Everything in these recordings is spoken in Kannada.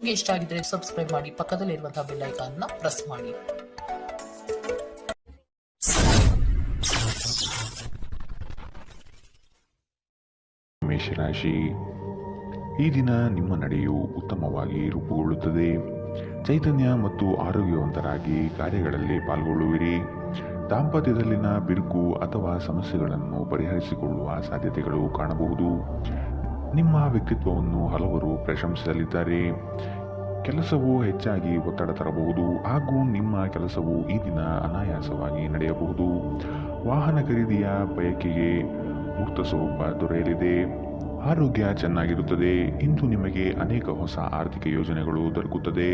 ನಿಮಗೆ ಇಷ್ಟ ಆಗಿದ್ರೆ ಸಬ್ಸ್ಕ್ರೈಬ್ ಮಾಡಿ, ಪಕ್ಕದಲ್ಲಿರುವಂತಹ ಬೆಲ್ ಐಕಾನ್ ನ ಪ್ರೆಸ್ ಮಾಡಿ. ಮೇಷರಾಶಿ, ಈ ದಿನ ನಿಮ್ಮ ನಡೆಯು ಉತ್ತಮವಾಗಿ ರೂಪುಗೊಳ್ಳುತ್ತದೆ. ಚೈತನ್ಯ ಮತ್ತು ಆರೋಗ್ಯವಂತರಾಗಿ ಕಾರ್ಯಗಳಲ್ಲಿ ಪಾಲ್ಗೊಳ್ಳುವಿರಿ. ದಾಂಪತ್ಯದಲ್ಲಿನ ಬಿರುಕು ಅಥವಾ ಸಮಸ್ಯೆಗಳನ್ನು ಪರಿಹರಿಸಿಕೊಳ್ಳುವ ಸಾಧ್ಯತೆಗಳು ಕಾಣಬಹುದು. ನಿಮ್ಮ ವ್ಯಕ್ತಿತ್ವವನ್ನು ಹಲವರು ಪ್ರಶಂಸಿಸಲಿದ್ದಾರೆ. ಕೆಲಸವು ಹೆಚ್ಚಾಗಿ ಒತ್ತಡ ತರಬಹುದು ಹಾಗೂ ನಿಮ್ಮ ಕೆಲಸವು ಈ ದಿನ ಅನಾಯಾಸವಾಗಿ ನಡೆಯಬಹುದು. ವಾಹನ ಖರೀದಿಯ ಬಯಕೆಗೆ ಮೂರ್ತ ಸ್ವರೂಪ ದೊರೆಯಲಿದೆ. ಆರೋಗ್ಯ ಚೆನ್ನಾಗಿರುತ್ತದೆ. ಇಂದು ನಿಮಗೆ ಅನೇಕ ಹೊಸ ಆರ್ಥಿಕ ಯೋಜನೆಗಳು ದೊರಕುತ್ತದೆ.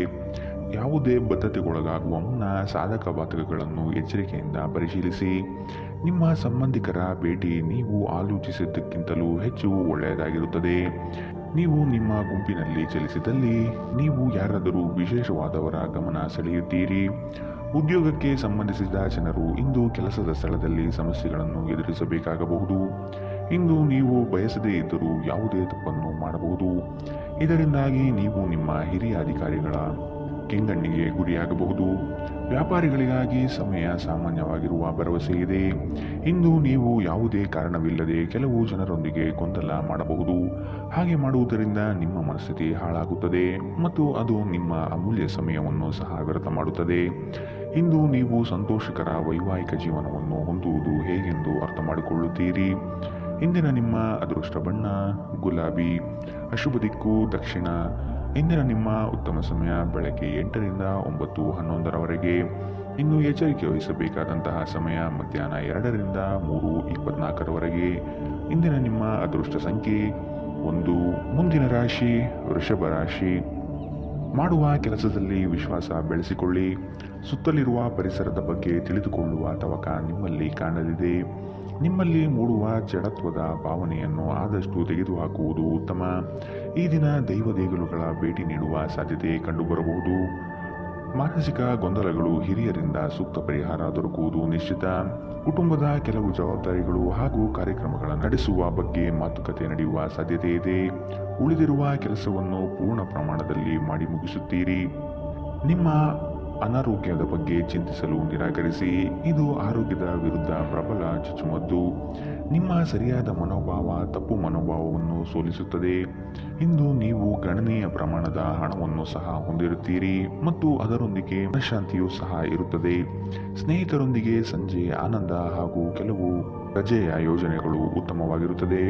ಯಾವುದೇ ಬದ್ಧತೆಗೊಳಗಾಗುವ ಮುನ್ನ ಸಾಧಕ ಬಾಧಕಗಳನ್ನು ಎಚ್ಚರಿಕೆಯಿಂದ ಪರಿಶೀಲಿಸಿ. ನಿಮ್ಮ ಸಂಬಂಧಿಕರ ಭೇಟಿ ನೀವು ಆಲೋಚಿಸಿದ್ದಕ್ಕಿಂತಲೂ ಹೆಚ್ಚು ಒಳ್ಳೆಯದಾಗಿರುತ್ತದೆ. ನೀವು ನಿಮ್ಮ ಗುಂಪಿನಲ್ಲಿ ಚಲಿಸಿದಲ್ಲಿ ನೀವು ಯಾರಾದರೂ ವಿಶೇಷವಾದವರ ಗಮನ ಸೆಳೆಯುತ್ತೀರಿ. ಉದ್ಯೋಗಕ್ಕೆ ಸಂಬಂಧಿಸಿದ ಜನರು ಇಂದು ಕೆಲಸದ ಸ್ಥಳದಲ್ಲಿ ಸಮಸ್ಯೆಗಳನ್ನು ಎದುರಿಸಬೇಕಾಗಬಹುದು. ಇಂದು ನೀವು ಬಯಸದೇ ಇದ್ದರೂ ಯಾವುದೇ ತಪ್ಪನ್ನು ಮಾಡಬಹುದು. ಇದರಿಂದಾಗಿ ನೀವು ನಿಮ್ಮ ಹಿರಿಯ ಅಧಿಕಾರಿಗಳ ಕೆಂಗಣ್ಣಿಗೆ ಗುರಿಯಾಗಬಹುದು. ವ್ಯಾಪಾರಿಗಳಿಗಾಗಿ ಸಮಯ ಸಾಮಾನ್ಯವಾಗಿರುವ ಭರವಸೆ ಇದೆ. ಇಂದು ನೀವು ಯಾವುದೇ ಕಾರಣವಿಲ್ಲದೆ ಕೆಲವು ಜನರೊಂದಿಗೆ ಗೊಂದಲ ಮಾಡಬಹುದು. ಹಾಗೆ ಮಾಡುವುದರಿಂದ ನಿಮ್ಮ ಮನಸ್ಥಿತಿ ಹಾಳಾಗುತ್ತದೆ ಮತ್ತು ಅದು ನಿಮ್ಮ ಅಮೂಲ್ಯ ಸಮಯವನ್ನು ಸಹ ವ್ಯರ್ಥ ಮಾಡುತ್ತದೆ. ಇಂದು ನೀವು ಸಂತೋಷಕರ ವೈವಾಹಿಕ ಜೀವನವನ್ನು ಹೊಂದುವುದು ಹೇಗೆಂದು ಅರ್ಥ ಮಾಡಿಕೊಳ್ಳುತ್ತೀರಿ. ಇಂದಿನ ನಿಮ್ಮ ಅದೃಷ್ಟ ಬಣ್ಣ ಗುಲಾಬಿ. ಅಶುಭ ದಿಕ್ಕು ದಕ್ಷಿಣ. ಇಂದಿನ ನಿಮ್ಮ ಉತ್ತಮ ಸಮಯ ಬೆಳಗ್ಗೆ 8ರಿಂದ 9:11ರವರೆಗೆ. ಇನ್ನು ಎಚ್ಚರಿಕೆ ವಹಿಸಬೇಕಾದಂತಹ ಸಮಯ ಮಧ್ಯಾಹ್ನ 2ರಿಂದ 3:24ರವರೆಗೆ. ಇಂದಿನ ನಿಮ್ಮ ಅದೃಷ್ಟ ಸಂಖ್ಯೆ 1. ಮುಂದಿನ ರಾಶಿ ವೃಷಭ ರಾಶಿ. ಮಾಡುವ ಕೆಲಸದಲ್ಲಿ ವಿಶ್ವಾಸ ಬೆಳೆಸಿಕೊಳ್ಳಿ. ಸುತ್ತಲಿರುವ ಪರಿಸರದ ಬಗ್ಗೆ ತಿಳಿದುಕೊಳ್ಳುವ ತವಕ ನಿಮ್ಮಲ್ಲಿ ಕಾಣಲಿದೆ. ನಿಮ್ಮಲ್ಲಿ ಮೂಡುವ ಜಡತ್ವದ ಭಾವನೆಯನ್ನು ಆದಷ್ಟು ತೆಗೆದುಹಾಕುವುದು ಉತ್ತಮ. ಈ ದಿನ ದೈವ ದೇಗುಲಗಳ ಭೇಟಿ ನೀಡುವ ಸಾಧ್ಯತೆ ಕಂಡುಬರಬಹುದು. ಮಾನಸಿಕ ಗೊಂದಲಗಳು ಹಿರಿಯರಿಂದ ಸೂಕ್ತ ಪರಿಹಾರ ದೊರಕುವುದು ನಿಶ್ಚಿತ. ಕುಟುಂಬದ ಕೆಲವು ಜವಾಬ್ದಾರಿಗಳು ಹಾಗೂ ಕಾರ್ಯಕ್ರಮಗಳ ನಡೆಸುವ ಬಗ್ಗೆ ಮಾತುಕತೆ ನಡೆಯುವ ಸಾಧ್ಯತೆ ಇದೆ. ಉಳಿದಿರುವ ಕೆಲಸವನ್ನು ಪೂರ್ಣ ಪ್ರಮಾಣದಲ್ಲಿ ಮಾಡಿ ಮುಗಿಸುತ್ತೀರಿ. ನಿಮ್ಮ ಅನಾರೋಗ್ಯದ ಬಗ್ಗೆ ಚಿಂತಿಸಲು ನಿರಾಕರಿಸಿ. ಇದು ಆರೋಗ್ಯದ ವಿರುದ್ಧ ಪ್ರಬಲ ಚುಚ್ಚುಮದ್ದು. ನಿಮ್ಮ ಸರಿಯಾದ ಮನೋಭಾವ ತಪ್ಪು ಮನೋಭಾವವನ್ನು ಸೋಲಿಸುತ್ತದೆ. ಇಂದು ನೀವು ಗಣನೀಯ ಪ್ರಮಾಣದ ಹಣವನ್ನು ಸಹ ಹೊಂದಿರುತ್ತೀರಿ ಮತ್ತು ಅದರೊಂದಿಗೆ ಮನಃಶಾಂತಿಯೂ ಸಹ ಇರುತ್ತದೆ. ಸ್ನೇಹಿತರೊಂದಿಗೆ ಸಂಜೆ ಆನಂದ ಹಾಗೂ ಕೆಲವು ರಜೆಯ ಯೋಜನೆಗಳು ಉತ್ತಮವಾಗಿರುತ್ತದೆ.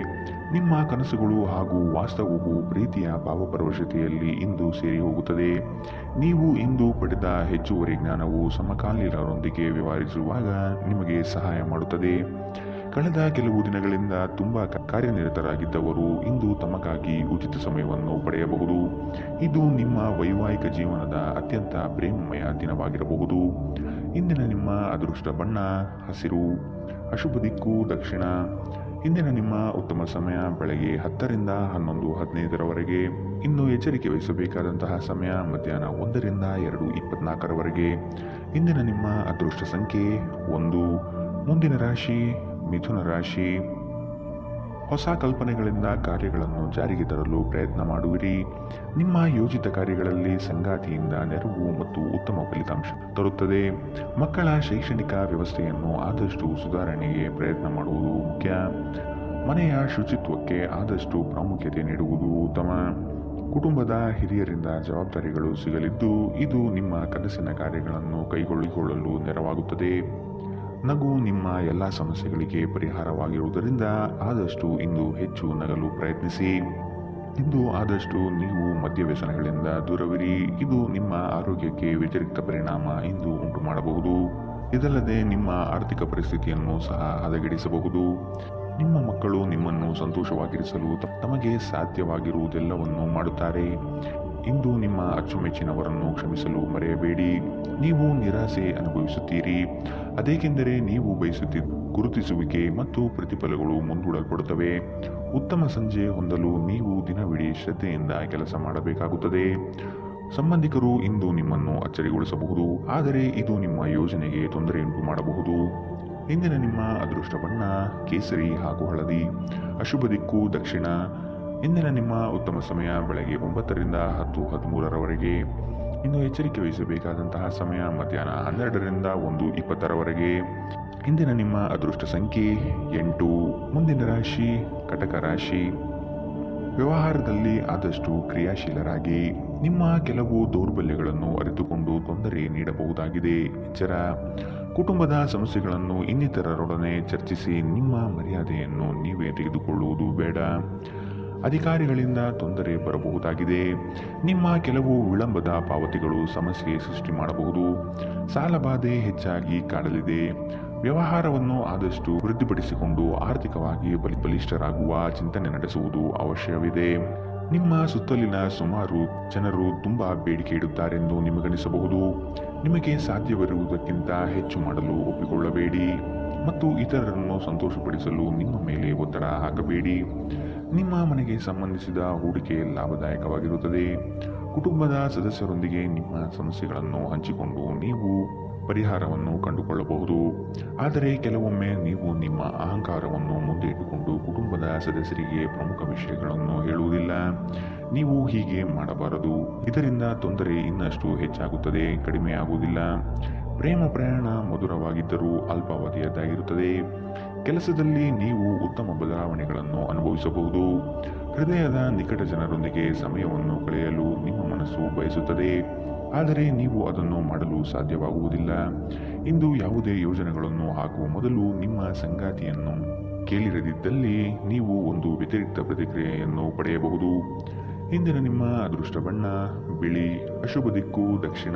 ನಿಮ್ಮ ಕನಸುಗಳು ಹಾಗೂ ವಾಸ್ತವವು ಪ್ರೀತಿಯ ಭಾವಪರವಶತೆಯಲ್ಲಿ ಇಂದು ಸೇರಿ ಹೋಗುತ್ತದೆ. ನೀವು ಇಂದು ಪಡೆದ ಹೆಚ್ಚುವರಿ ಜ್ಞಾನವು ಸಮಕಾಲೀನರೊಂದಿಗೆ ವ್ಯವಹರಿಸುವಾಗ ನಿಮಗೆ ಸಹಾಯ ಮಾಡುತ್ತದೆ. ಕಳೆದ ಕೆಲವು ದಿನಗಳಿಂದ ತುಂಬಾ ಕಾರ್ಯನಿರತರಾಗಿದ್ದವರು ಇಂದು ತಮಗಾಗಿ ಉಚಿತ ಸಮಯವನ್ನು ಪಡೆಯಬಹುದು. ಇದು ನಿಮ್ಮ ವೈವಾಹಿಕ ಜೀವನದ ಅತ್ಯಂತ ಪ್ರೇಮಮಯ ದಿನವಾಗಿರಬಹುದು. ಇಂದಿನ ನಿಮ್ಮ ಅದೃಷ್ಟ ಬಣ್ಣ ಹಸಿರು. ಅಶುಭ ದಿಕ್ಕು ದಕ್ಷಿಣ. ಇಂದಿನ ನಿಮ್ಮ ಉತ್ತಮ ಸಮಯ ಬೆಳಗ್ಗೆ 10ರಿಂದ 11:15ರವರೆಗೆ. ಇನ್ನು ಎಚ್ಚರಿಕೆ ವಹಿಸಬೇಕಾದಂತಹ ಸಮಯ ಮಧ್ಯಾಹ್ನ 1ರಿಂದ 2:24ರವರೆಗೆ. ಇಂದಿನ ನಿಮ್ಮ ಅದೃಷ್ಟ ಸಂಖ್ಯೆ 1. ಮುಂದಿನ ರಾಶಿ ಮಿಥುನ ರಾಶಿ. ಹೊಸ ಕಲ್ಪನೆಗಳಿಂದ ಕಾರ್ಯಗಳನ್ನು ಜಾರಿಗೆ ತರಲು ಪ್ರಯತ್ನ ಮಾಡುವಿರಿ. ನಿಮ್ಮ ಯೋಜಿತ ಕಾರ್ಯಗಳಲ್ಲಿ ಸಂಗಾತಿಯಿಂದ ನೆರವು ಮತ್ತು ಉತ್ತಮ ಫಲಿತಾಂಶ ತರುತ್ತದೆ. ಮಕ್ಕಳ ಶೈಕ್ಷಣಿಕ ವ್ಯವಸ್ಥೆಯನ್ನು ಆದಷ್ಟು ಸುಧಾರಣೆಗೆ ಪ್ರಯತ್ನ ಮಾಡುವುದು ಮುಖ್ಯ. ಮನೆಯ ಶುಚಿತ್ವಕ್ಕೆ ಆದಷ್ಟು ಪ್ರಾಮುಖ್ಯತೆ ನೀಡುವುದು ಉತ್ತಮ. ಕುಟುಂಬದ ಹಿರಿಯರಿಂದ ಜವಾಬ್ದಾರಿಗಳು ಸಿಗಲಿದ್ದು ಇದು ನಿಮ್ಮ ಕನಸಿನ ಕಾರ್ಯಗಳನ್ನು ಕೈಗೊಳ್ಳಿಕೊಳ್ಳಲು ನೆರವಾಗುತ್ತದೆ. ನಗು ನಿಮ್ಮ ಎಲ್ಲ ಸಮಸ್ಯೆಗಳಿಗೆ ಪರಿಹಾರವಾಗಿರುವುದರಿಂದ ಆದಷ್ಟು ಇಂದು ಹೆಚ್ಚು ನಗಲು ಪ್ರಯತ್ನಿಸಿ. ಇಂದು ಆದಷ್ಟು ನೀವು ಮದ್ಯವ್ಯಸನಗಳಿಂದ ದೂರವಿರಿ. ಇದು ನಿಮ್ಮ ಆರೋಗ್ಯಕ್ಕೆ ವ್ಯತಿರಿಕ್ತ ಪರಿಣಾಮ ಇಂದು ಉಂಟು ಮಾಡಬಹುದು. ಇದಲ್ಲದೆ ನಿಮ್ಮ ಆರ್ಥಿಕ ಪರಿಸ್ಥಿತಿಯನ್ನು ಸಹ ಹದಗೆಡಿಸಬಹುದು. ನಿಮ್ಮ ಮಕ್ಕಳು ನಿಮ್ಮನ್ನು ಸಂತೋಷವಾಗಿರಿಸಲು ತಮಗೆ ಸಾಧ್ಯವಾಗಿರುವುದೆಲ್ಲವನ್ನು ಮಾಡುತ್ತಾರೆ. ಇಂದು ನಿಮ್ಮ ಅಚ್ಚುಮೆಚ್ಚಿನವರನ್ನು ಕ್ಷಮಿಸಲು ಮರೆಯಬೇಡಿ. ನೀವು ನಿರಾಸೆ ಅನುಭವಿಸುತ್ತೀರಿ. ಅದೇಕೆಂದರೆ ನೀವು ಬಯಸುತ್ತಿದ್ದ ಗುರುತಿಸುವಿಕೆ ಮತ್ತು ಪ್ರತಿಫಲಗಳು ಮುಂದೂಡಲ್ಪಡುತ್ತವೆ. ಉತ್ತಮ ಸಂಜೆ ಹೊಂದಲು ನೀವು ದಿನವಿಡೀ ಶ್ರದ್ಧೆಯಿಂದ ಕೆಲಸ ಮಾಡಬೇಕಾಗುತ್ತದೆ. ಸಂಬಂಧಿಕರು ಇಂದು ನಿಮ್ಮನ್ನು ಅಚ್ಚರಿಗೊಳಿಸಬಹುದು, ಆದರೆ ಇದು ನಿಮ್ಮ ಯೋಜನೆಗೆ ತೊಂದರೆಯುಂಟು ಮಾಡಬಹುದು. ಇಂದಿನ ನಿಮ್ಮ ಅದೃಷ್ಟ ಬಣ್ಣ ಕೇಸರಿ ಹಾಗೂ ಹಳದಿ. ಅಶುಭ ದಿಕ್ಕು ದಕ್ಷಿಣ. ಇಂದಿನ ನಿಮ್ಮ ಉತ್ತಮ ಸಮಯ ಬೆಳಗ್ಗೆ 9ರಿಂದ 10:13ರವರೆಗೆ. ಇನ್ನು ಎಚ್ಚರಿಕೆ ವಹಿಸಬೇಕಾದಂತಹ ಸಮಯ ಮಧ್ಯಾಹ್ನ 12ರಿಂದ 1:20ರವರೆಗೆ. ಇಂದಿನ ನಿಮ್ಮ ಅದೃಷ್ಟ ಸಂಖ್ಯೆ 8. ಮುಂದಿನ ರಾಶಿ ಕಟಕ ರಾಶಿ. ವ್ಯವಹಾರದಲ್ಲಿ ಆದಷ್ಟು ಕ್ರಿಯಾಶೀಲರಾಗಿ. ನಿಮ್ಮ ಕೆಲವು ದೌರ್ಬಲ್ಯಗಳನ್ನು ಅರಿತುಕೊಂಡು ತೊಂದರೆ ನೀಡಬಹುದಾಗಿದೆ. ಎಚ್ಚರ. ಕುಟುಂಬದ ಸಮಸ್ಯೆಗಳನ್ನು ಇನ್ನಿತರರೊಡನೆ ಚರ್ಚಿಸಿ. ನಿಮ್ಮ ಮರ್ಯಾದೆಯನ್ನು ನೀವೇ ತೆಗೆದುಕೊಳ್ಳುವುದು ಬೇಡ. ಅಧಿಕಾರಿಗಳಿಂದ ತೊಂದರೆ ಬರಬಹುದಾಗಿದೆ. ನಿಮ್ಮ ಕೆಲವು ವಿಳಂಬದ ಪಾವತಿಗಳು ಸಮಸ್ಯೆ ಸೃಷ್ಟಿ ಮಾಡಬಹುದು. ಸಾಲಬಾಧೆ ಹೆಚ್ಚಾಗಿ ಕಾಡಲಿದೆ. ವ್ಯವಹಾರವನ್ನು ಆದಷ್ಟು ವೃದ್ಧಿಪಡಿಸಿಕೊಂಡು ಆರ್ಥಿಕವಾಗಿ ಬಲಿಷ್ಠರಾಗುವ ಚಿಂತನೆ ನಡೆಸುವುದು ಅವಶ್ಯವಿದೆ. ನಿಮ್ಮ ಸುತ್ತಲಿನ ಸುಮಾರು ಜನರು ತುಂಬಾ ಬೇಡಿಕೆ ಇಡುತ್ತಾರೆಂದು ನಿಮಗನಿಸಬಹುದು. ನಿಮಗೆ ಸಾಧ್ಯವಿರುವುದಕ್ಕಿಂತ ಹೆಚ್ಚು ಮಾಡಲು ಒಪ್ಪಿಕೊಳ್ಳಬೇಡಿ ಮತ್ತು ಇತರರನ್ನು ಸಂತೋಷಪಡಿಸಲು ನಿಮ್ಮ ಮೇಲೆ ಒತ್ತಡ ಹಾಕಬೇಡಿ. ನಿಮ್ಮ ಮನೆಗೆ ಸಂಬಂಧಿಸಿದ ಹೂಡಿಕೆ ಲಾಭದಾಯಕವಾಗಿರುತ್ತದೆ. ಕುಟುಂಬದ ಸದಸ್ಯರೊಂದಿಗೆ ನಿಮ್ಮ ಸಮಸ್ಯೆಗಳನ್ನು ಹಂಚಿಕೊಂಡು ನೀವು ಪರಿಹಾರವನ್ನು ಕಂಡುಕೊಳ್ಳಬಹುದು. ಆದರೆ ಕೆಲವೊಮ್ಮೆ ನೀವು ನಿಮ್ಮ ಅಹಂಕಾರವನ್ನು ಮುಂದೆ ಇಟ್ಟುಕೊಂಡು ಕುಟುಂಬದ ಸದಸ್ಯರಿಗೆ ಪ್ರಮುಖ ವಿಷಯಗಳನ್ನು ಹೇಳುವುದಿಲ್ಲ. ನೀವು ಹೀಗೆ ಮಾಡಬಾರದು. ಇದರಿಂದ ತೊಂದರೆ ಇನ್ನಷ್ಟು ಹೆಚ್ಚಾಗುತ್ತದೆ, ಕಡಿಮೆಯಾಗುವುದಿಲ್ಲ. ಪ್ರೇಮ ಪ್ರಯಾಣ ಮಧುರವಾಗಿದ್ದರೂ ಅಲ್ಪಾವಧಿಯದ್ದಾಗಿರುತ್ತದೆ. ಕೆಲಸದಲ್ಲಿ ನೀವು ಉತ್ತಮ ಬದಲಾವಣೆಗಳನ್ನು ಅನುಭವಿಸಬಹುದು. ಹೃದಯದ ನಿಕಟ ಜನರೊಂದಿಗೆ ಸಮಯವನ್ನು ಕಳೆಯಲು ನಿಮ್ಮ ಮನಸ್ಸು ಬಯಸುತ್ತದೆ, ಆದರೆ ನೀವು ಅದನ್ನು ಮಾಡಲು ಸಾಧ್ಯವಾಗುವುದಿಲ್ಲ. ಇಂದು ಯಾವುದೇ ಯೋಜನೆಗಳನ್ನು ಹಾಕುವ ಮೊದಲು ನಿಮ್ಮ ಸಂಗಾತಿಯನ್ನು ಕೇಳಿರದಿದ್ದಲ್ಲಿ ನೀವು ಒಂದು ವ್ಯತಿರಿಕ್ತ ಪ್ರತಿಕ್ರಿಯೆಯನ್ನು ಪಡೆಯಬಹುದು. ಇಂದಿನ ನಿಮ್ಮ ಅದೃಷ್ಟ ಬಣ್ಣ ಬಿಳಿ. ಅಶುಭ ದಿಕ್ಕು ದಕ್ಷಿಣ.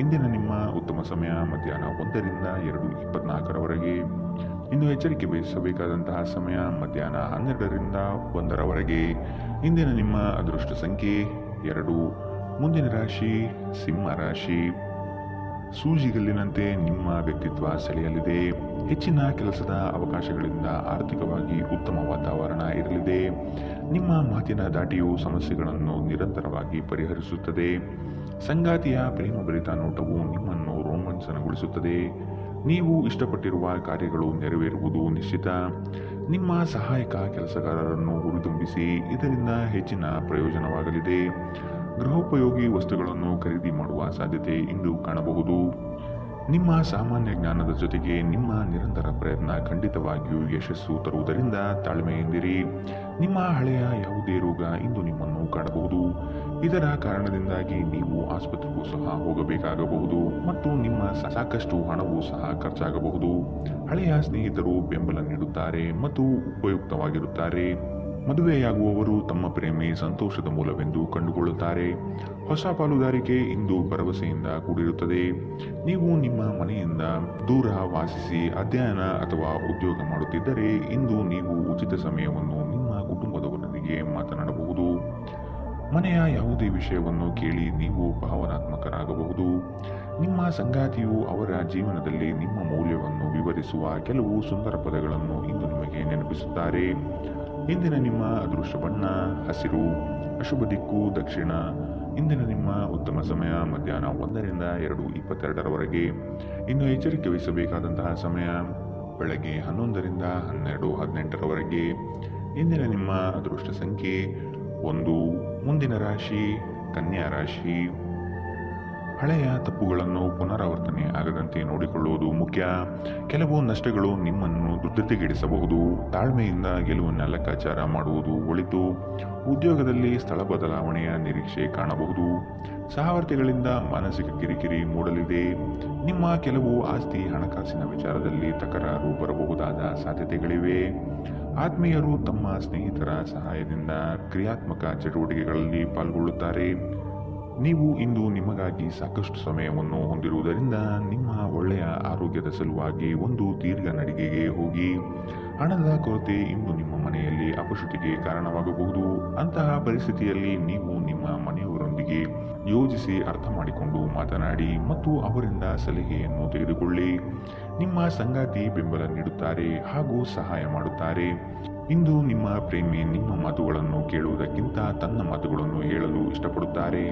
ಇಂದಿನ ನಿಮ್ಮ ಉತ್ತಮ ಸಮಯ ಮಧ್ಯಾಹ್ನ 1ರಿಂದ 2:24ರವರೆಗೆ. ಇನ್ನು ಎಚ್ಚರಿಕೆ ವಹಿಸಬೇಕಾದಂತಹ ಸಮಯ ಮಧ್ಯಾಹ್ನ 12ರಿಂದ 1ರವರೆಗೆ. ಇಂದಿನ ನಿಮ್ಮ ಅದೃಷ್ಟ ಸಂಖ್ಯೆ 2. ಮುಂದಿನ ರಾಶಿ ಸಿಂಹ ರಾಶಿ. ಸೂಜಿಗಲ್ಲಿನಂತೆ ನಿಮ್ಮ ವ್ಯಕ್ತಿತ್ವ ಸೆಳೆಯಲಿದೆ. ಹೆಚ್ಚಿನ ಕೆಲಸದ ಅವಕಾಶಗಳಿಂದ ಆರ್ಥಿಕವಾಗಿ ಉತ್ತಮ ವಾತಾವರಣ ಇರಲಿದೆ. ನಿಮ್ಮ ಮಾತಿನ ದಾಟಿಯು ಸಮಸ್ಯೆಗಳನ್ನು ನಿರಂತರವಾಗಿ ಪರಿಹರಿಸುತ್ತದೆ. ಸಂಗಾತಿಯ ಪ್ರೇಮಭರಿತ ನೋಟವು ನಿಮ್ಮನ್ನು ರೋಮಾಂಚನಗೊಳಿಸುತ್ತದೆ. ನೀವು ಇಷ್ಟಪಟ್ಟಿರುವ ಕಾರ್ಯಗಳು ನೆರವೇರುವುದು ನಿಶ್ಚಿತ. ನಿಮ್ಮ ಸಹಾಯಕ ಕೆಲಸಗಾರರನ್ನು ಹುರಿದುಂಬಿಸಿ. ಇದರಿಂದ ಹೆಚ್ಚಿನ ಪ್ರಯೋಜನವಾಗಲಿದೆ. ಗೃಹೋಪಯೋಗಿ ವಸ್ತುಗಳನ್ನು ಖರೀದಿ ಮಾಡುವ ಸಾಧ್ಯತೆ ಇಂದು ಕಾಣಬಹುದು. ನಿಮ್ಮ ಸಾಮಾನ್ಯ ಜ್ಞಾನದ ಜೊತೆಗೆ ನಿಮ್ಮ ನಿರಂತರ ಪ್ರಯತ್ನ ಖಂಡಿತವಾಗಿಯೂ ಯಶಸ್ಸು ತರುವುದರಿಂದ ತಾಳ್ಮೆಯಿಂದಿರಿ. ನಿಮ್ಮ ಹಳೆಯ ಯಾವುದೇ ರೋಗ ಇಂದು ನಿಮ್ಮನ್ನು ಕಾಡಬಹುದು. ಇದರ ಕಾರಣದಿಂದಾಗಿ ನೀವು ಆಸ್ಪತ್ರೆಗೂ ಸಹ ಹೋಗಬೇಕಾಗಬಹುದು ಮತ್ತು ನಿಮ್ಮ ಸಾಕಷ್ಟು ಹಣವೂ ಸಹ ಖರ್ಚಾಗಬಹುದು. ಹಳೆಯ ಸ್ನೇಹಿತರು ಬೆಂಬಲ ನೀಡುತ್ತಾರೆ ಮತ್ತು ಉಪಯುಕ್ತವಾಗಿರುತ್ತಾರೆ. ಮದುವೆಯಾಗುವವರು ತಮ್ಮ ಪ್ರೇಮಿ ಸಂತೋಷದ ಮೂಲವೆಂದು ಕಂಡುಕೊಳ್ಳುತ್ತಾರೆ. ಹೊಸ ಪಾಲುದಾರಿಕೆ ಇಂದು ಭರವಸೆಯಿಂದ ಕೂಡಿರುತ್ತದೆ. ನೀವು ನಿಮ್ಮ ಮನೆಯಿಂದ ದೂರ ವಾಸಿಸಿ ಅಧ್ಯಯನ ಅಥವಾ ಉದ್ಯೋಗ ಮಾಡುತ್ತಿದ್ದರೆ ಇಂದು ನೀವು ಉಚಿತ ಸಮಯವನ್ನು ನಿಮ್ಮ ಕುಟುಂಬದವರೊಂದಿಗೆ ಮಾತನಾಡಬಹುದು. ಮನೆಯ ಯಾವುದೇ ವಿಷಯವನ್ನು ಕೇಳಿ ನೀವು ಭಾವನಾತ್ಮಕರಾಗಬಹುದು. ನಿಮ್ಮ ಸಂಗಾತಿಯು ಅವರ ಜೀವನದಲ್ಲಿ ನಿಮ್ಮ ಮೌಲ್ಯವನ್ನು ವಿವರಿಸುವ ಕೆಲವು ಸುಂದರ ಪದಗಳನ್ನು ಇಂದು ನಿಮಗೆ ನೆನಪಿಸುತ್ತಾರೆ. ಇಂದಿನ ನಿಮ್ಮ ಅದೃಷ್ಟ ಬಣ್ಣ ಹಸಿರು. ಅಶುಭ ದಿಕ್ಕು ದಕ್ಷಿಣ. ಇಂದಿನ ನಿಮ್ಮ ಉತ್ತಮ ಸಮಯ ಮಧ್ಯಾಹ್ನ 1ರಿಂದ 2:22ರವರೆಗೆ. ಇನ್ನು ಎಚ್ಚರಿಕೆ ವಹಿಸಬೇಕಾದಂತಹ ಸಮಯ ಬೆಳಗ್ಗೆ 11ರಿಂದ 12:18ರವರೆಗೆ. ಇಂದಿನ ನಿಮ್ಮ ಅದೃಷ್ಟ ಸಂಖ್ಯೆ 1. ಮುಂದಿನ ರಾಶಿ ಕನ್ಯಾ ರಾಶಿ. ಹಳೆಯ ತಪ್ಪುಗಳನ್ನು ಪುನರಾವರ್ತನೆ ಆಗದಂತೆ ನೋಡಿಕೊಳ್ಳುವುದು ಮುಖ್ಯ. ಕೆಲವು ನಷ್ಟಗಳು ನಿಮ್ಮನ್ನು ಧೃತಿಗೆಡಿಸಬಹುದು. ತಾಳ್ಮೆಯಿಂದ ಗೆಲುವಿನ ಲೆಕ್ಕಾಚಾರ ಮಾಡುವುದು ಒಳಿತು. ಉದ್ಯೋಗದಲ್ಲಿ ಸ್ಥಳ ಬದಲಾವಣೆಯ ನಿರೀಕ್ಷೆ ಕಾಣಬಹುದು. ಸಹವರ್ತಿಗಳಿಂದ ಮಾನಸಿಕ ಕಿರಿಕಿರಿ ಮೂಡಲಿದೆ. ನಿಮ್ಮ ಕೆಲವು ಆಸ್ತಿ ಹಣಕಾಸಿನ ವಿಚಾರದಲ್ಲಿ ತಕರಾರು ಬರಬಹುದಾದ ಸಾಧ್ಯತೆಗಳಿವೆ. ಆತ್ಮೀಯರು ತಮ್ಮ ಸ್ನೇಹಿತರ ಸಹಾಯದಿಂದ ಕ್ರಿಯಾತ್ಮಕ ಚಟುವಟಿಕೆಗಳಲ್ಲಿ ಪಾಲ್ಗೊಳ್ಳುತ್ತಾರೆ. ನೀವು ಇಂದು ನಿಮಗಾಗಿ ಸಾಕಷ್ಟು ಸಮಯವನ್ನು ಹೊಂದಿರುವುದರಿಂದ ನಿಮ್ಮ ಒಳ್ಳೆಯ ಆರೋಗ್ಯದ ಸಲುವಾಗಿ ಒಂದು ದೀರ್ಘ ನಡಿಗೆಗೆ ಹೋಗಿ. ಹಣದ ಕೊರತೆ ಇಂದು ನಿಮ್ಮ ಮನೆಯಲ್ಲಿ ಅಪಶೃತಿಗೆ ಕಾರಣವಾಗಬಹುದು. ಅಂತಹ ಪರಿಸ್ಥಿತಿಯಲ್ಲಿ ನೀವು ನಿಮ್ಮ ಮನೆಯವರೊಂದಿಗೆ ಯೋಜಿಸಿ ಅರ್ಥ ಮಾಡಿಕೊಂಡು ಮಾತನಾಡಿ ಮತ್ತು ಅವರಿಂದ ಸಲಹೆಯನ್ನು ತೆಗೆದುಕೊಳ್ಳಿ. ನಿಮ್ಮ ಸಂಗಾತಿ ಬೆಂಬಲ ನೀಡುತ್ತಾರೆ ಹಾಗೂ ಸಹಾಯ ಮಾಡುತ್ತಾರೆ. ಇಂದು ನಿಮ್ಮ ಪ್ರೇಮಿ ನಿಮ್ಮ ಮಾತುಗಳನ್ನು ಕೇಳುವುದಕ್ಕಿಂತ ತನ್ನ ಮಾತುಗಳನ್ನು ಹೇಳಲು ಇಷ್ಟಪಡುತ್ತಾರೆ.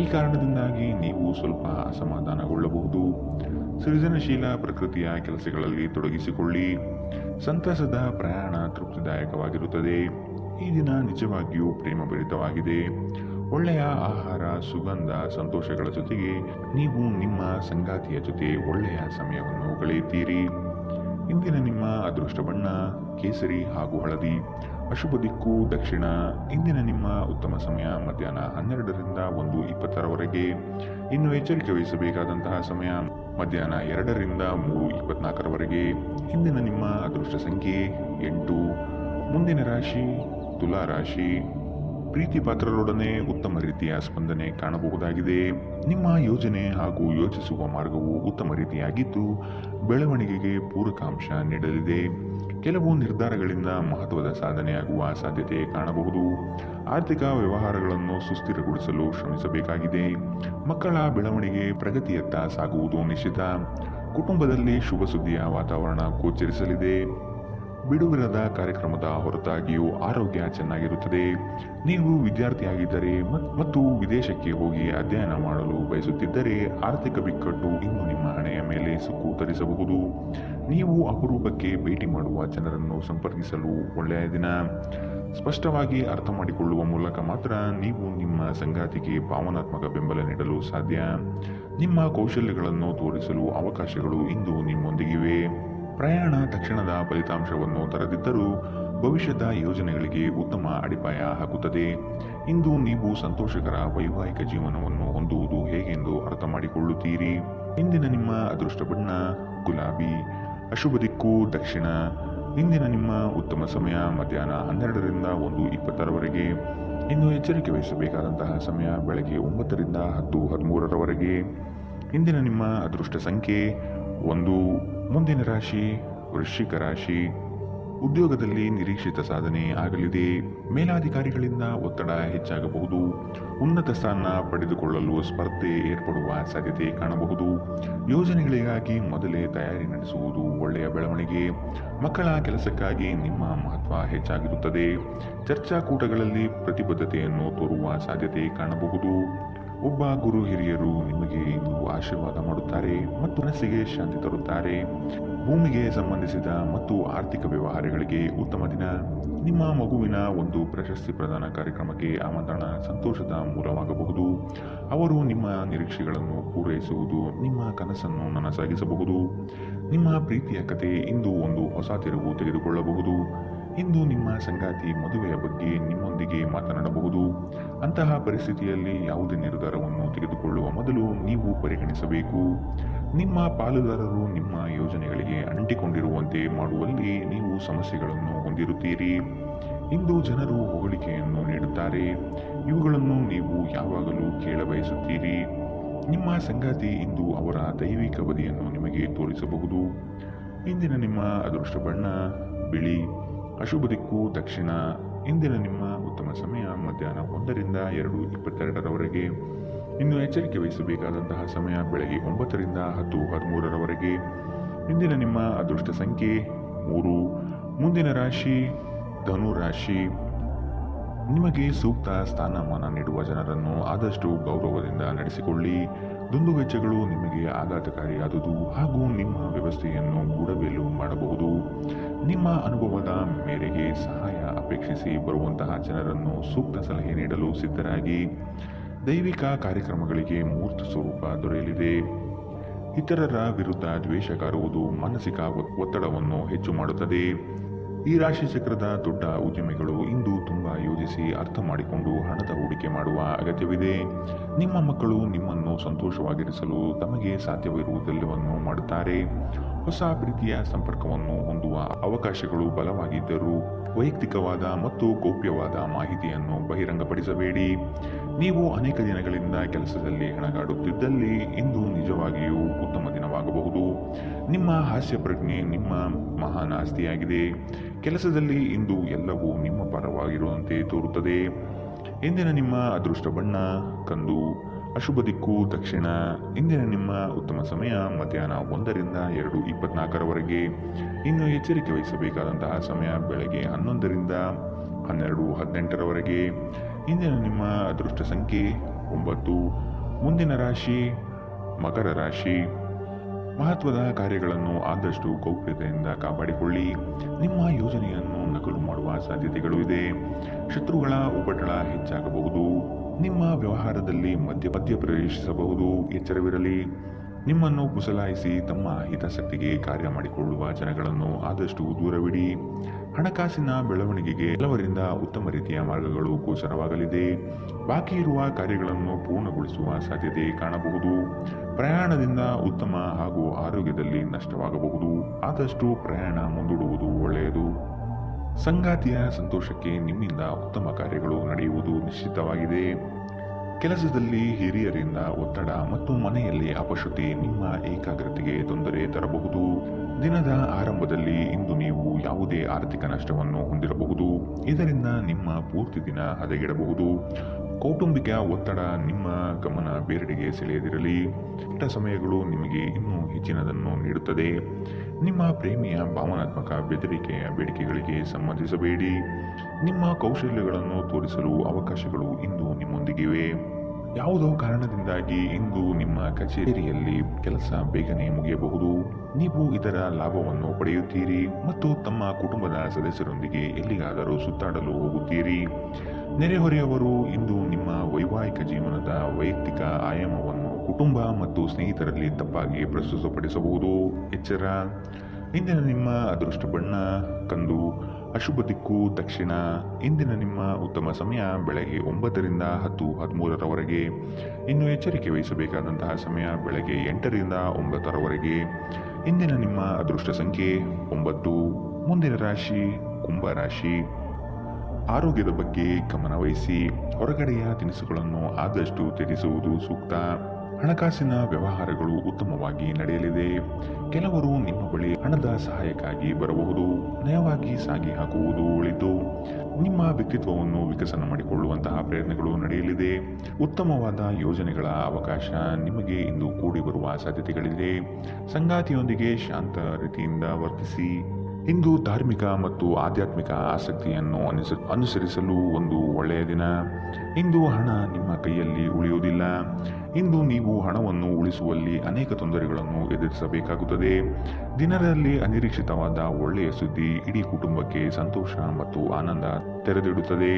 ಈ ಕಾರಣದಿಂದಾಗಿ ನೀವು ಸ್ವಲ್ಪ ಅಸಮಾಧಾನಗೊಳ್ಳಬಹುದು. ಸೃಜನಶೀಲ ಪ್ರಕೃತಿಯ ಕೆಲಸಗಳಲ್ಲಿ ತೊಡಗಿಸಿಕೊಳ್ಳಿ. ಸಂತಸದ ಪ್ರಯಾಣ ತೃಪ್ತಿದಾಯಕವಾಗಿರುತ್ತದೆ. ಈ ದಿನ ನಿಜವಾಗಿಯೂ ಪ್ರೇಮಭರಿತವಾಗಿದೆ. ಒಳ್ಳೆಯ ಆಹಾರ, ಸುಗಂಧ, ಸಂತೋಷಗಳ ಜೊತೆಗೆ ನೀವು ನಿಮ್ಮ ಸಂಗಾತಿಯ ಜೊತೆ ಒಳ್ಳೆಯ ಸಮಯವನ್ನು ಕಳೆಯುತ್ತೀರಿ. ಇಂದಿನ ನಿಮ್ಮ ಅದೃಷ್ಟ ಬಣ್ಣ ಕೇಸರಿ ಹಾಗೂ ಹಳದಿ. ಅಶುಭ ದಿಕ್ಕು ದಕ್ಷಿಣ. ಇಂದಿನ ನಿಮ್ಮ ಉತ್ತಮ ಸಮಯ ಮಧ್ಯಾಹ್ನ 12ರಿಂದ 1:20ರವರೆಗೆ. ಇನ್ನು ಎಚ್ಚರಿಕೆ ವಹಿಸಬೇಕಾದಂತಹ ಸಮಯ ಮಧ್ಯಾಹ್ನ 2ರಿಂದ 3:24ರವರೆಗೆ. ಇಂದಿನ ನಿಮ್ಮ ಅದೃಷ್ಟ ಸಂಖ್ಯೆ 8. ಮುಂದಿನ ರಾಶಿ ತುಲಾ ರಾಶಿ. ಪ್ರೀತಿ ಪಾತ್ರರೊಡನೆ ಉತ್ತಮ ರೀತಿಯ ಸ್ಪಂದನೆ ಕಾಣಬಹುದಾಗಿದೆ. ನಿಮ್ಮ ಯೋಜನೆ ಹಾಗೂ ಯೋಚಿಸುವ ಮಾರ್ಗವು ಉತ್ತಮ ರೀತಿಯಾಗಿದ್ದು ಬೆಳವಣಿಗೆಗೆ ಪೂರಕಾಂಶ ನೀಡಲಿದೆ. ಕೆಲವು ನಿರ್ಧಾರಗಳಿಂದ ಮಹತ್ವದ ಸಾಧನೆಯಾಗುವ ಸಾಧ್ಯತೆ ಕಾಣಬಹುದು. ಆರ್ಥಿಕ ವ್ಯವಹಾರಗಳನ್ನು ಸುಸ್ಥಿರಗೊಳಿಸಲು ಶ್ರಮಿಸಬೇಕಾಗಿದೆ. ಮಕ್ಕಳ ಬೆಳವಣಿಗೆ ಪ್ರಗತಿಯತ್ತ ಸಾಗುವುದು ನಿಶ್ಚಿತ. ಕುಟುಂಬದಲ್ಲಿ ಶುಭ ಸುದ್ದಿಯ ವಾತಾವರಣ ಗೋಚರಿಸಲಿದೆ. ಬಿಡುವಿರದ ಕಾರ್ಯಕ್ರಮದ ಹೊರತಾಗಿಯೂ ಆರೋಗ್ಯ ಚೆನ್ನಾಗಿರುತ್ತದೆ. ನೀವು ವಿದ್ಯಾರ್ಥಿಯಾಗಿದ್ದರೆ ಮತ್ತು ವಿದೇಶಕ್ಕೆ ಹೋಗಿ ಅಧ್ಯಯನ ಮಾಡಲು ಬಯಸುತ್ತಿದ್ದರೆ ಆರ್ಥಿಕ ಬಿಕ್ಕಟ್ಟು ಇನ್ನು ನಿಮ್ಮ ಹಣೆಯ ಮೇಲೆ ಸುಕ್ಕು ತರಿಸಬಹುದು. ನೀವು ಅಪರೂಪಕ್ಕೆ ಭೇಟಿ ಮಾಡುವ ಜನರನ್ನು ಸಂಪರ್ಕಿಸಲು ಒಳ್ಳೆಯ ದಿನ. ಸ್ಪಷ್ಟವಾಗಿ ಅರ್ಥ ಮಾಡಿಕೊಳ್ಳುವ ಮೂಲಕ ಮಾತ್ರ ನೀವು ನಿಮ್ಮ ಸಂಗಾತಿಗೆ ಭಾವನಾತ್ಮಕ ಬೆಂಬಲ ನೀಡಲು ಸಾಧ್ಯ. ನಿಮ್ಮ ಕೌಶಲ್ಯಗಳನ್ನು ತೋರಿಸಲು ಅವಕಾಶಗಳು ಇಂದು ನಿಮ್ಮೊಂದಿಗಿವೆ. ಪ್ರಯಾಣ ತಕ್ಷಣದ ಫಲಿತಾಂಶವನ್ನು ತರದಿದ್ದರೂ ಭವಿಷ್ಯದ ಯೋಜನೆಗಳಿಗೆ ಉತ್ತಮ ಅಡಿಪಾಯ ಹಾಕುತ್ತದೆ. ಇಂದು ನೀವು ಸಂತೋಷಕರ ವೈವಾಹಿಕ ಜೀವನವನ್ನು ಹೊಂದುವುದು ಹೇಗೆಂದು ಅರ್ಥ ಮಾಡಿಕೊಳ್ಳುತ್ತೀರಿ. ಇಂದಿನ ನಿಮ್ಮ ಅದೃಷ್ಟ ಬಣ್ಣ ಗುಲಾಬಿ. ಅಶುಭ ದಿಕ್ಕು ದಕ್ಷಿಣ. ಇಂದಿನ ನಿಮ್ಮ ಉತ್ತಮ ಸಮಯ ಮಧ್ಯಾಹ್ನ 12ರಿಂದ 1:20ರವರೆಗೆ. ಇನ್ನು ಎಚ್ಚರಿಕೆ ವಹಿಸಬೇಕಾದಂತಹ ಸಮಯ ಬೆಳಗ್ಗೆ 9ರಿಂದ 10:13ರವರೆಗೆ. ಇಂದಿನ ನಿಮ್ಮ ಅದೃಷ್ಟ ಸಂಖ್ಯೆ 1. ಮುಂದಿನ ರಾಶಿ ವೃಶ್ಚಿಕ ರಾಶಿ. ಉದ್ಯೋಗದಲ್ಲಿ ನಿರೀಕ್ಷಿತ ಸಾಧನೆ ಆಗಲಿದೆ. ಮೇಲಾಧಿಕಾರಿಗಳಿಂದ ಒತ್ತಡ ಹೆಚ್ಚಾಗಬಹುದು. ಉನ್ನತ ಸ್ಥಾನ ಪಡೆದುಕೊಳ್ಳಲು ಸ್ಪರ್ಧೆ ಏರ್ಪಡುವ ಸಾಧ್ಯತೆ ಕಾಣಬಹುದು. ಯೋಜನೆಗಳಿಗಾಗಿ ಮೊದಲೇ ತಯಾರಿ ನಡೆಸುವುದು ಒಳ್ಳೆಯ ಬೆಳವಣಿಗೆ. ಮಕ್ಕಳ ಕೆಲಸಕ್ಕಾಗಿ ನಿಮ್ಮ ಮಹತ್ವ ಹೆಚ್ಚಾಗಿರುತ್ತದೆ. ಚರ್ಚಾಕೂಟಗಳಲ್ಲಿ ಪ್ರತಿಬದ್ಧತೆಯನ್ನು ತೋರುವ ಸಾಧ್ಯತೆ ಕಾಣಬಹುದು. ಒಬ್ಬ ಗುರು ಹಿರಿಯರು ನಿಮಗೆ ಇಂದು ಆಶೀರ್ವಾದ ಮಾಡುತ್ತಾರೆ ಮತ್ತು ಮನಸ್ಸಿಗೆ ಶಾಂತಿ ತರುತ್ತಾರೆ. ಭೂಮಿಗೆ ಸಂಬಂಧಿಸಿದ ಮತ್ತು ಆರ್ಥಿಕ ವ್ಯವಹಾರಗಳಿಗೆ ಉತ್ತಮ ದಿನ. ನಿಮ್ಮ ಮಗುವಿನ ಒಂದು ಪ್ರಶಸ್ತಿ ಪ್ರದಾನ ಕಾರ್ಯಕ್ರಮಕ್ಕೆ ಆಮಂತ್ರಣ ಸಂತೋಷದ ಮೂಲವಾಗಬಹುದು. ಅವರು ನಿಮ್ಮ ನಿರೀಕ್ಷೆಗಳನ್ನು ಪೂರೈಸುವುದು ನಿಮ್ಮ ಕನಸನ್ನು ನನಸಾಗಿಸಬಹುದು. ನಿಮ್ಮ ಪ್ರೀತಿಯ ಕತೆ ಇಂದು ಒಂದು ಹೊಸ ತಿರುವು ತೆಗೆದುಕೊಳ್ಳಬಹುದು. ಇಂದು ನಿಮ್ಮ ಸಂಗಾತಿ ಮದುವೆಯ ಬಗ್ಗೆ ನಿಮ್ಮೊಂದಿಗೆ ಮಾತನಾಡಬಹುದು. ಅಂತಹ ಪರಿಸ್ಥಿತಿಯಲ್ಲಿ ಯಾವುದೇ ನಿರ್ಧಾರವನ್ನು ತೆಗೆದುಕೊಳ್ಳುವ ಮೊದಲು ನೀವು ಪರಿಗಣಿಸಬೇಕು. ನಿಮ್ಮ ಪಾಲುದಾರರು ನಿಮ್ಮ ಯೋಜನೆಗಳಿಗೆ ಅಂಟಿಕೊಂಡಿರುವಂತೆ ಮಾಡುವಲ್ಲಿ ನೀವು ಸಮಸ್ಯೆಗಳನ್ನು ಹೊಂದಿರುತ್ತೀರಿ. ಇಂದು ಜನರು ಹೊಗಳಿಕೆಯನ್ನು ನೀಡುತ್ತಾರೆ. ಇವುಗಳನ್ನು ನೀವು ಯಾವಾಗಲೂ ಕೇಳಬಯಸುತ್ತೀರಿ. ನಿಮ್ಮ ಸಂಗಾತಿ ಇಂದು ಅವರ ದೈವಿಕ ಬದಿಯನ್ನು ನಿಮಗೆ ತೋರಿಸಬಹುದು. ಇಂದಿನ ನಿಮ್ಮ ಅದೃಷ್ಟ ಬಣ್ಣ ಬಿಳಿ. ಅಶುಭ ದಿಕ್ಕು ದಕ್ಷಿಣ. ಇಂದಿನ ನಿಮ್ಮ ಉತ್ತಮ ಸಮಯ ಮಧ್ಯಾಹ್ನ 1ರಿಂದ 2:22ರವರೆಗೆ. ಇನ್ನು ಎಚ್ಚರಿಕೆ ವಹಿಸಬೇಕಾದಂತಹ ಸಮಯ ಬೆಳಗ್ಗೆ 9ರಿಂದ 10:13ರವರೆಗೆ. ಇಂದಿನ ನಿಮ್ಮ ಅದೃಷ್ಟ ಸಂಖ್ಯೆ 3. ಮುಂದಿನ ರಾಶಿ ಧನು ರಾಶಿ. ನಿಮಗೆ ಸೂಕ್ತ ಸ್ಥಾನಮಾನ ನೀಡುವ ಜನರನ್ನು ಆದಷ್ಟು ಗೌರವದಿಂದ ನಡೆಸಿಕೊಳ್ಳಿ. ದುಂದುವೆಚ್ಚಗಳು ನಿಮಗೆ ಆಘಾತಕಾರಿಯಾದುದು ಹಾಗೂ ನಿಮ್ಮ ವ್ಯವಸ್ಥೆಯನ್ನು ಬುಡಮೇಲು ಮಾಡಬಹುದು. ನಿಮ್ಮ ಅನುಭವದ ಮೇರೆಗೆ ಸಹಾಯ ಅಪೇಕ್ಷಿಸಿ ಬರುವಂತಹ ಜನರನ್ನು ಸೂಕ್ತ ಸಲಹೆ ನೀಡಲು ಸಿದ್ಧರಾಗಿ. ದೈವಿಕ ಕಾರ್ಯಕ್ರಮಗಳಿಗೆ ಮೂರ್ತ ಸ್ವರೂಪ ದೊರೆಯಲಿದೆ. ಇತರರ ವಿರುದ್ಧ ದ್ವೇಷ ಕಾರುವುದು ಮಾನಸಿಕ ಒತ್ತಡವನ್ನು ಹೆಚ್ಚು ಮಾಡುತ್ತದೆ. ಈ ರಾಶಿ ಚಕ್ರದ ದೊಡ್ಡ ಉದ್ಯಮಿಗಳು ಇಂದು ತುಂಬಾ ಯೋಜಿಸಿ ಅರ್ಥ ಮಾಡಿಕೊಂಡು ಹಣದ ಹೂಡಿಕೆ ಮಾಡುವ ಅಗತ್ಯವಿದೆ. ನಿಮ್ಮ ಮಕ್ಕಳು ನಿಮ್ಮನ್ನು ಸಂತೋಷವಾಗಿರಿಸಲು ತಮಗೆ ಸಾಧ್ಯವಿರುವುದೆಲ್ಲವನ್ನು ಮಾಡುತ್ತಾರೆ. ಹೊಸ ಪ್ರೀತಿಯ ಸಂಪರ್ಕವನ್ನು ಹೊಂದುವ ಅವಕಾಶಗಳು ಬಲವಾಗಿದ್ದರೂ ವೈಯಕ್ತಿಕವಾದ ಮತ್ತು ಗೌಪ್ಯವಾದ ಮಾಹಿತಿಯನ್ನು ಬಹಿರಂಗಪಡಿಸಬೇಡಿ. ನೀವು ಅನೇಕ ದಿನಗಳಿಂದ ಕೆಲಸದಲ್ಲಿ ಹೆಣಗಾಡುತ್ತಿದ್ದಲ್ಲಿ ಇಂದು ನಿಜವಾಗಿಯೂ ಉತ್ತಮ ದಿನವಾಗಬಹುದು. ನಿಮ್ಮ ಹಾಸ್ಯ ಪ್ರಜ್ಞೆ ನಿಮ್ಮ ಮಹಾನ್ ಆಸ್ತಿಯಾಗಿದೆ. ಕೆಲಸದಲ್ಲಿ ಇಂದು ಎಲ್ಲವೂ ನಿಮ್ಮ ಪರವಾಗಿರುವಂತೆ ತೋರುತ್ತದೆ. ಇಂದಿನ ನಿಮ್ಮ ಅದೃಷ್ಟ ಬಣ್ಣ ಕಂದು. ಅಶುಭ ದಿಕ್ಕು ದಕ್ಷಿಣ. ಇಂದಿನ ನಿಮ್ಮ ಉತ್ತಮ ಸಮಯ ಮಧ್ಯಾಹ್ನ 1ರಿಂದ 2:24ರವರೆಗೆ. ಇನ್ನು ಎಚ್ಚರಿಕೆ ವಹಿಸಬೇಕಾದಂತಹ ಸಮಯ ಬೆಳಗ್ಗೆ 11ರಿಂದ 12:18ರವರೆಗೆ. ಇಂದಿನ ನಿಮ್ಮ ಅದೃಷ್ಟ ಸಂಖ್ಯೆ 9. ಮುಂದಿನ ರಾಶಿ ಮಕರ ರಾಶಿ. ಮಹತ್ವದ ಕಾರ್ಯಗಳನ್ನು ಆದಷ್ಟು ಗೌಪ್ಯತೆಯಿಂದ ಕಾಪಾಡಿಕೊಳ್ಳಿ. ನಿಮ್ಮ ಯೋಜನೆಯನ್ನು ನಕಲು ಮಾಡುವ ಸಾಧ್ಯತೆಗಳು ಇದೆ. ಶತ್ರುಗಳ ಉಪಟಳ ಹೆಚ್ಚಾಗಬಹುದು. ನಿಮ್ಮ ವ್ಯವಹಾರದಲ್ಲಿ ಮಧ್ಯ ಪ್ರವೇಶಿಸಬಹುದು. ಎಚ್ಚರವಿರಲಿ. ನಿಮ್ಮನ್ನು ಪುಸಲಾಯಿಸಿ ತಮ್ಮ ಹಿತಾಸಕ್ತಿಗೆ ಕಾರ್ಯ ಮಾಡಿಕೊಳ್ಳುವ ಜನಗಳನ್ನು ಆದಷ್ಟು ದೂರವಿಡಿ. ಹಣಕಾಸಿನ ಬೆಳವಣಿಗೆಗೆ ಕೆಲವರಿಂದ ಉತ್ತಮ ರೀತಿಯ ಮಾರ್ಗಗಳು ಗೋಚರವಾಗಲಿದೆ. ಬಾಕಿ ಇರುವ ಕಾರ್ಯಗಳನ್ನು ಪೂರ್ಣಗೊಳಿಸುವ ಸಾಧ್ಯತೆ ಕಾಣಬಹುದು. ಪ್ರಯಾಣದಿಂದ ಉತ್ತಮ ಹಾಗೂ ಆರೋಗ್ಯದಲ್ಲಿ ನಷ್ಟವಾಗಬಹುದು. ಆದಷ್ಟು ಪ್ರಯಾಣ ಮುಂದೂಡುವುದು ಒಳ್ಳೆಯದು. ಸಂಗಾತಿಯ ಸಂತೋಷಕ್ಕೆ ನಿಮ್ಮಿಂದ ಉತ್ತಮ ಕಾರ್ಯಗಳು ನಡೆಯುವುದು ನಿಶ್ಚಿತವಾಗಿದೆ. ಕೆಲಸದಲ್ಲಿ ಹಿರಿಯರಿಂದ ಒತ್ತಡ ಮತ್ತು ಮನೆಯಲ್ಲಿ ಅಪಶ್ರುತಿ ನಿಮ್ಮ ಏಕಾಗ್ರತೆಗೆ ತೊಂದರೆ ತರಬಹುದು. ದಿನದ ಆರಂಭದಲ್ಲಿ ಇಂದು ನೀವು ಯಾವುದೇ ಆರ್ಥಿಕ ನಷ್ಟವನ್ನು ಹೊಂದಿರಬಹುದು. ಇದರಿಂದ ನಿಮ್ಮ ಪೂರ್ತಿ ದಿನ ಹದಗೆಡಬಹುದು. ಕೌಟುಂಬಿಕ ಒತ್ತಡ ನಿಮ್ಮ ಗಮನ ಬೇರೆಡೆಗೆ ಸೆಳೆಯದಿರಲಿ. ಕೆಟ್ಟ ಸಮಯಗಳು ನಿಮಗೆ ಇನ್ನೂ ಹೆಚ್ಚಿನದನ್ನು ನೀಡುತ್ತದೆ. ನಿಮ್ಮ ಪ್ರೇಮಿಯ ಭಾವನಾತ್ಮಕ ಬೆದರಿಕೆಯ ಬೇಡಿಕೆಗಳಿಗೆ ಸಂಬಂಧಿಸಬೇಡಿ. ನಿಮ್ಮ ಕೌಶಲ್ಯಗಳನ್ನು ತೋರಿಸಲು ಅವಕಾಶಗಳು ಇಂದು ನಿಮ್ಮೊಂದಿಗಿವೆ. ಯಾವುದೋ ಕಾರಣದಿಂದಾಗಿ ಇಂದು ನಿಮ್ಮ ಕಚೇರಿಯಲ್ಲಿ ಕೆಲಸ ಬೇಗನೆ ಮುಗಿಯಬಹುದು. ನೀವು ಇದರ ಲಾಭವನ್ನು ಪಡೆಯುತ್ತೀರಿ ಮತ್ತು ತಮ್ಮ ಕುಟುಂಬದ ಸದಸ್ಯರೊಂದಿಗೆ ಎಲ್ಲಿಗಾದರೂ ಸುತ್ತಾಡಲು ಹೋಗುತ್ತೀರಿ. ನೆರೆಹೊರೆಯವರು ಇಂದು ನಿಮ್ಮ ವೈವಾಹಿಕ ಜೀವನದ ವೈಯಕ್ತಿಕ ಆಯಾಮವನ್ನು ಕುಟುಂಬ ಮತ್ತು ಸ್ನೇಹಿತರಲ್ಲಿ ತಪ್ಪಾಗಿ ಪ್ರಸ್ತುತಪಡಿಸಬಹುದು. ಎಚ್ಚರ. ಇಂದಿನ ನಿಮ್ಮ ಅದೃಷ್ಟ ಬಣ್ಣ ಕಂದು. ಅಶುಭ ದಿಕ್ಕು ದಕ್ಷಿಣ. ಇಂದಿನ ನಿಮ್ಮ ಉತ್ತಮ ಸಮಯ ಬೆಳಗ್ಗೆ 9ರಿಂದ 10:13ರವರೆಗೆ. ಇನ್ನು ಎಚ್ಚರಿಕೆ ವಹಿಸಬೇಕಾದಂತಹ ಸಮಯ ಬೆಳಗ್ಗೆ 8ರಿಂದ 9ರವರೆಗೆ. ಇಂದಿನ ನಿಮ್ಮ ಅದೃಷ್ಟ ಸಂಖ್ಯೆ 9. ಮುಂದಿನ ರಾಶಿ ಕುಂಭ ರಾಶಿ. ಆರೋಗ್ಯದ ಬಗ್ಗೆ ಗಮನ ವಹಿಸಿ. ಹೊರಗಡೆಯ ತಿನಿಸುಗಳನ್ನು ಆದಷ್ಟು ತ್ಯಜಿಸುವುದು ಸೂಕ್ತ. ಹಣಕಾಸಿನ ವ್ಯವಹಾರಗಳು ಉತ್ತಮವಾಗಿ ನಡೆಯಲಿದೆ. ಕೆಲವರು ನಿಮ್ಮ ಬಳಿ ಹಣದ ಸಹಾಯಕ್ಕಾಗಿ ಬರಬಹುದು. ನಯವಾಗಿ ಸಾಗಿ ಹಾಕುವುದು ಒಳಿತು. ನಿಮ್ಮ ವ್ಯಕ್ತಿತ್ವವನ್ನು ವಿಕಸನ ಮಾಡಿಕೊಳ್ಳುವಂತಹ ಪ್ರಯತ್ನಗಳು ನಡೆಯಲಿದೆ. ಉತ್ತಮವಾದ ಯೋಜನೆಗಳ ಅವಕಾಶ ನಿಮಗೆ ಇಂದು ಕೂಡಿ ಬರುವ ಸಾಧ್ಯತೆಗಳಿದೆ. ಸಂಗಾತಿಯೊಂದಿಗೆ ಶಾಂತ ರೀತಿಯಿಂದ ವರ್ತಿಸಿ. ಇಂದು ಧಾರ್ಮಿಕ ಮತ್ತು ಆಧ್ಯಾತ್ಮಿಕ ಆಸಕ್ತಿಯನ್ನು ಅನುಸರಿಸಲು ಒಂದು ಒಳ್ಳೆಯ ದಿನ. ಇಂದು ಹಣ ನಿಮ್ಮ ಕೈಯಲ್ಲಿ ಉಳಿಯುವುದಿಲ್ಲ. ಇಂದು ನೀವು ಹಣವನ್ನು ಉಳಿಸುವಲ್ಲಿ ಅನೇಕ ತೊಂದರೆಗಳನ್ನು ಎದುರಿಸಬೇಕಾಗುತ್ತದೆ. ದಿನದಲ್ಲಿ ಅನಿರೀಕ್ಷಿತವಾದ ಒಳ್ಳೆಯ ಸುದ್ದಿ ಇಡೀ ಕುಟುಂಬಕ್ಕೆ ಸಂತೋಷ ಮತ್ತು ಆನಂದ ತೆರೆದಿಡುತ್ತದೆ.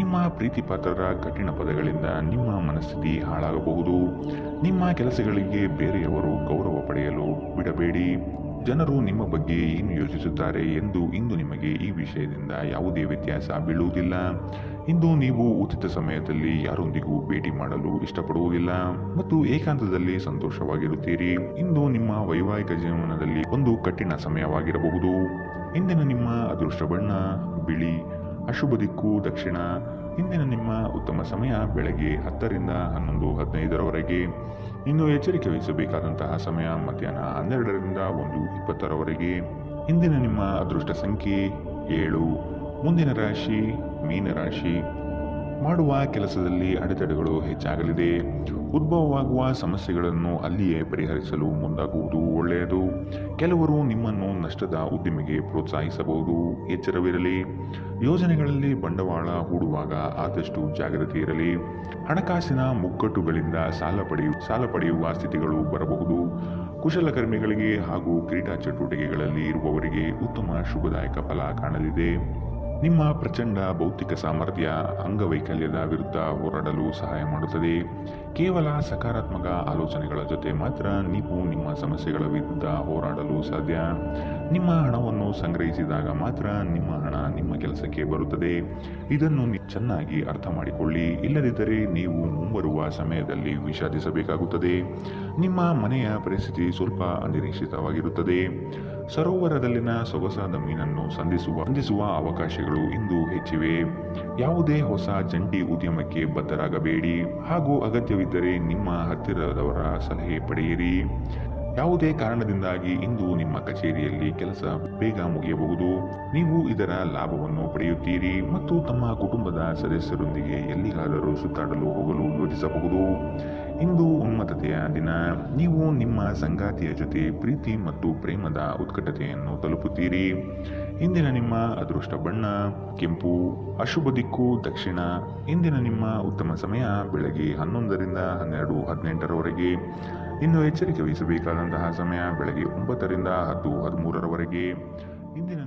ನಿಮ್ಮ ಪ್ರೀತಿಪಾತ್ರರ ಕಠಿಣ ಪದಗಳಿಂದ ನಿಮ್ಮ ಮನಸ್ಥಿತಿ ಹಾಳಾಗಬಹುದು. ನಿಮ್ಮ ಕೆಲಸಗಳಿಗೆ ಬೇರೆಯವರು ಗೌರವ ಪಡೆಯಲು ಬಿಡಬೇಡಿ. ಜನರು ನಿಮ್ಮ ಬಗ್ಗೆ ಏನು ಯೋಚಿಸುತ್ತಾರೆ ಎಂದು ಇಂದು ನಿಮಗೆ ಈ ವಿಷಯದಿಂದ ಯಾವುದೇ ವ್ಯತ್ಯಾಸ ಬೀಳುವುದಿಲ್ಲ. ಇಂದು ನೀವು ಉಚಿತ ಸಮಯದಲ್ಲಿ ಯಾರೊಂದಿಗೂ ಭೇಟಿ ಮಾಡಲು ಇಷ್ಟಪಡುವುದಿಲ್ಲ ಮತ್ತು ಏಕಾಂತದಲ್ಲಿ ಸಂತೋಷವಾಗಿರುತ್ತೀರಿ. ಇಂದು ನಿಮ್ಮ ವೈವಾಹಿಕ ಜೀವನದಲ್ಲಿ ಒಂದು ಕಠಿಣ ಸಮಯವಾಗಿರಬಹುದು. ಇಂದಿನ ನಿಮ್ಮ ಅದೃಷ್ಟ ಬಣ್ಣ ಬಿಳಿ. ಅಶುಭ ದಿಕ್ಕು ದಕ್ಷಿಣ. ಇಂದಿನ ನಿಮ್ಮ ಉತ್ತಮ ಸಮಯ ಬೆಳಗ್ಗೆ 10ರಿಂದ 11:15ರವರೆಗೆ. ಇನ್ನು ಎಚ್ಚರಿಕೆ ವಹಿಸಬೇಕಾದಂತಹ ಸಮಯ ಮಧ್ಯಾಹ್ನ 12ರಿಂದ 1:20ರವರೆಗೆ. ಇಂದಿನ ನಿಮ್ಮ ಅದೃಷ್ಟ ಸಂಖ್ಯೆ 7. ಮುಂದಿನ ರಾಶಿ ಮೀನರಾಶಿ. ಮಾಡುವ ಕೆಲಸದಲ್ಲಿ ಅಡೆತಡೆಗಳು ಹೆಚ್ಚಾಗಲಿದೆ. ಉದ್ಭವವಾಗುವ ಸಮಸ್ಯೆಗಳನ್ನು ಅಲ್ಲಿಯೇ ಪರಿಹರಿಸಲು ಮುಂದಾಗುವುದು ಒಳ್ಳೆಯದು. ಕೆಲವರು ನಿಮ್ಮನ್ನು ನಷ್ಟದ ಉದ್ದಿಮೆಗೆ ಪ್ರೋತ್ಸಾಹಿಸಬಹುದು. ಎಚ್ಚರವಿರಲಿ. ಯೋಜನೆಗಳಲ್ಲಿ ಬಂಡವಾಳ ಹೂಡುವಾಗ ಆದಷ್ಟು ಜಾಗ್ರತೆ ಇರಲಿ. ಹಣಕಾಸಿನ ಮುಗ್ಗಟ್ಟುಗಳಿಂದ ಸಾಲ ಪಡೆಯುವ ಸ್ಥಿತಿಗಳು ಬರಬಹುದು. ಕುಶಲಕರ್ಮಿಗಳಿಗೆ ಹಾಗೂ ಕ್ರೀಡಾ ಚಟುವಟಿಕೆಗಳಲ್ಲಿ ಇರುವವರಿಗೆ ಉತ್ತಮ ಶುಭದಾಯಕ ಫಲ ಕಾಣಲಿದೆ. ನಿಮ್ಮ ಪ್ರಚಂಡ ಭೌತಿಕ ಸಾಮರ್ಥ್ಯ ಅಂಗವೈಕಲ್ಯದ ವಿರುದ್ಧ ಹೋರಾಡಲು ಸಹಾಯ ಮಾಡುತ್ತದೆ. ಕೇವಲ ಸಕಾರಾತ್ಮಕ ಆಲೋಚನೆಗಳ ಜೊತೆ ಮಾತ್ರ ನೀವು ನಿಮ್ಮ ಸಮಸ್ಯೆಗಳ ವಿರುದ್ಧ ಹೋರಾಡಲು ಸಾಧ್ಯ. ನಿಮ್ಮ ಹಣವನ್ನು ಸಂಗ್ರಹಿಸಿದಾಗ ಮಾತ್ರ ನಿಮ್ಮ ಹಣ ನಿಮ್ಮ ಕೆಲಸಕ್ಕೆ ಬರುತ್ತದೆ. ಇದನ್ನು ಚೆನ್ನಾಗಿ ಅರ್ಥ ಮಾಡಿಕೊಳ್ಳಿ. ಇಲ್ಲದಿದ್ದರೆ ನೀವು ಮುಂಬರುವ ಸಮಯದಲ್ಲಿ ವಿಷಾದಿಸಬೇಕಾಗುತ್ತದೆ. ನಿಮ್ಮ ಮನೆಯ ಪರಿಸ್ಥಿತಿ ಸ್ವಲ್ಪ ಅನಿರೀಕ್ಷಿತವಾಗಿರುತ್ತದೆ. ಸರೋವರದಲ್ಲಿನ ಸೊಗಸಾದ ಮೀನನ್ನು ಸಂಧಿಸುವ ಅವಕಾಶಗಳು ಇಂದು ಹೆಚ್ಚಿವೆ. ಯಾವುದೇ ಹೊಸ ಜಂಟಿ ಉದ್ಯಮಕ್ಕೆ ಬದ್ಧರಾಗಬೇಡಿ ಹಾಗೂ ಅಗತ್ಯವಿದ್ದರೆ ನಿಮ್ಮ ಹತ್ತಿರದವರ ಸಲಹೆ ಪಡೆಯಿರಿ. ಯಾವುದೇ ಕಾರಣದಿಂದಾಗಿ ಇಂದು ನಿಮ್ಮ ಕಚೇರಿಯಲ್ಲಿ ಕೆಲಸ ಬೇಗ ಮುಗಿಯಬಹುದು. ನೀವು ಇದರ ಲಾಭವನ್ನು ಪಡೆಯುತ್ತೀರಿ ಮತ್ತು ತಮ್ಮ ಕುಟುಂಬದ ಸದಸ್ಯರೊಂದಿಗೆ ಎಲ್ಲಿಗಾದರೂ ಸುತ್ತಾಡಲು ಹೋಗಲು ಯೋಚಿಸಬಹುದು. ಇಂದು ಉನ್ಮತ್ತತೆಯ ದಿನ. ನೀವು ನಿಮ್ಮ ಸಂಗಾತಿಯ ಜೊತೆ ಪ್ರೀತಿ ಮತ್ತು ಪ್ರೇಮದ ಉತ್ಕಟತೆಯನ್ನು ತಲುಪುತ್ತೀರಿ. ಇಂದಿನ ನಿಮ್ಮ ಅದೃಷ್ಟ ಬಣ್ಣ ಕೆಂಪು. ಅಶುಭ ದಿಕ್ಕು ದಕ್ಷಿಣ. ಇಂದಿನ ನಿಮ್ಮ ಉತ್ತಮ ಸಮಯ ಬೆಳಗ್ಗೆ 11ರಿಂದ 12:18ರವರೆಗೆ. ಇನ್ನು ಎಚ್ಚರಿಕೆ ವಹಿಸಬೇಕಾದಂತಹ ಸಮಯ ಬೆಳಗ್ಗೆ 9ರಿಂದ 10:13ರವರೆಗೆ. ಇಂದಿನ